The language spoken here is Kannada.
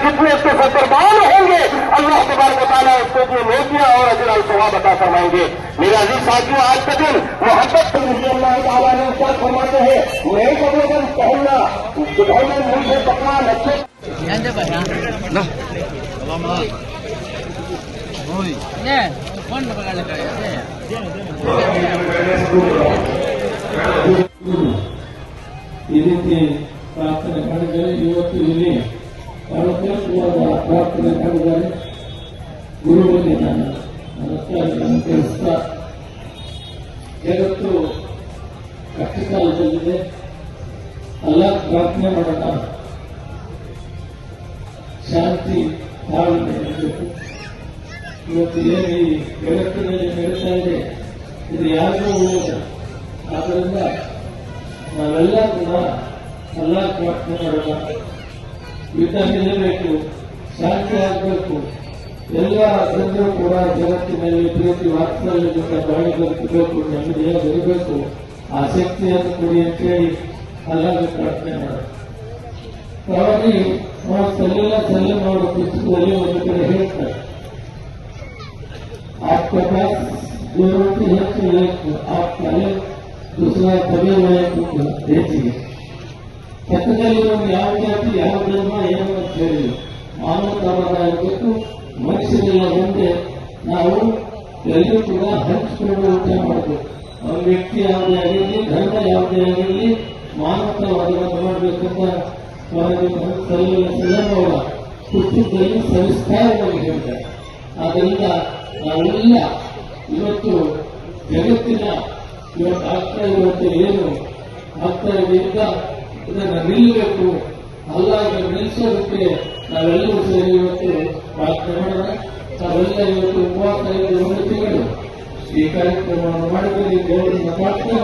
जितने उसके फरमान होंगे अल्लाह तबारक व तआला उसको जो नेकियां और अजर और सवाब अता फरमाएंगे। मेरे अजीज साथियों, आज के दिन मोहब्बत से अल्लाह ताला ने क्या फरमाते हैं, नए कपड़ों का पहनना, दुल्हन में मुंह से पकना, अच्छे ಈ ರೀತಿ ಪ್ರಾರ್ಥನೆ ಮಾಡಿದರೆ ಇವತ್ತು ಇಲ್ಲಿ ಪರಮೇಶ್ವರ ಪ್ರಾರ್ಥನೆ ಮಾಡಿದ್ದಾರೆ. ಗುರುವಿಗೆ ನಾನು ನಮಸ್ಕಾರಗಳನ್ನು ತಿಳಿಸ್ತಾ, ಜಗತ್ತು ಕಷ್ಟಕಾಲದಲ್ಲಿದೆ, ಎಲ್ಲ ಪ್ರಾರ್ಥನೆ ಮಾಡೋಣ, ಶಾಂತಿ ತಾಳ್ಮೆ ಇರಬೇಕು. ಇವತ್ತು ಏನು ಈ ಜಗತ್ತಿನಲ್ಲಿ ನಡೀತಾ ಇದೆ ಇದು ಯಾರಿಗೂ ಒಳ್ಳೆಯದು. ಆದ್ದರಿಂದ ನಾವೆಲ್ಲ ಕೂಡ ಎಲ್ಲ ಪ್ರಾರ್ಥನೆ ಮಾಡೋಣ, ಯುದ್ಧ ನಿಲ್ಲಬೇಕು, ಶಾಂತಿ ಆಗಬೇಕು, ಎಲ್ಲ ಜನರು ಕೂಡ ಜಗತ್ತಿನಲ್ಲಿ ಪ್ರೀತಿ ವಾತ್ಸಲ್ಯದಿಂದ ಬಾಳಿ ಬದುಕಬೇಕು, ನೆಮ್ಮದಿಯ ಬರಬೇಕು, ಆ ಶಕ್ತಿಯನ್ನು ಕೊಡಿ ಅಂತೇಳಿ ಎಲ್ಲರೂ ಪ್ರಾರ್ಥನೆ ಮಾಡೋಣ. ಹಾಗಾಗಿ ನಾವು ಸಲ್ಲ ಮಾಡೋ ಪುಸ್ತಕದಲ್ಲಿ ಒಂದು ಕಡೆ ಹೇಳ್ತಾರೆ, आपके पास जो रोटी है तो एक आप पहले दूसरा तभी भेजिए. ಪಕ್ಕದಲ್ಲಿ ಒಂದು ಯಾವ ಜಾತಿ ಯಾವ ಧರ್ಮ ಏನು ಅಂತ ಹೇಳಿ ಮಾನವತಾವಾದ ಇರಬೇಕು. ಮನುಷ್ಯರೆಲ್ಲ ಒಂದೇ, ನಾವು ಎಲ್ಲರೂ ಕೂಡ ಹಂಚಿಕೊಂಡು ಊಟ ಮಾಡಬೇಕು. ಒಂದು ವ್ಯಕ್ತಿ ಯಾವುದೇ ಆಗಿರಲಿ, ಧರ್ಮ ಯಾವುದೇ ಆಗಿರಲಿ, ಮಾನವತಾವಾದವನ್ನು ಮಾಡಬೇಕಂತ ಅವರ ಪುಸ್ತಕದಲ್ಲಿ ಸಂಸ್ಕಾರವಾಗಿ ಹೇಳ್ತಾರೆ. ಆದ್ದರಿಂದ ನಾವೆಲ್ಲ ಇವತ್ತು ಜಗತ್ತಿನ ಇವತ್ತು ಆಗ್ತಾ ಇರುವಂತೆ ಏನು ಆಗ್ತಾ ಇದೆಯಿಂದ ಇದನ್ನು ನಿಲ್ಲಬೇಕು, ಅಲ್ಲ ಇದನ್ನು ನಿಲ್ಲಿಸೋದಕ್ಕೆ ನಾವೆಲ್ಲರೂ ಸೇರಿ ಇವತ್ತು ಪ್ರಾರ್ಥನೆ ಮಾಡೋಣ. ನಾವೆಲ್ಲ ಇವತ್ತು 35 ತಿಂಗಳು ಈ ಕಾರ್ಯಕ್ರಮವನ್ನು ಮಾಡಿದರೆ ದೇವರನ್ನು ಪ್ರಾರ್ಥನೆ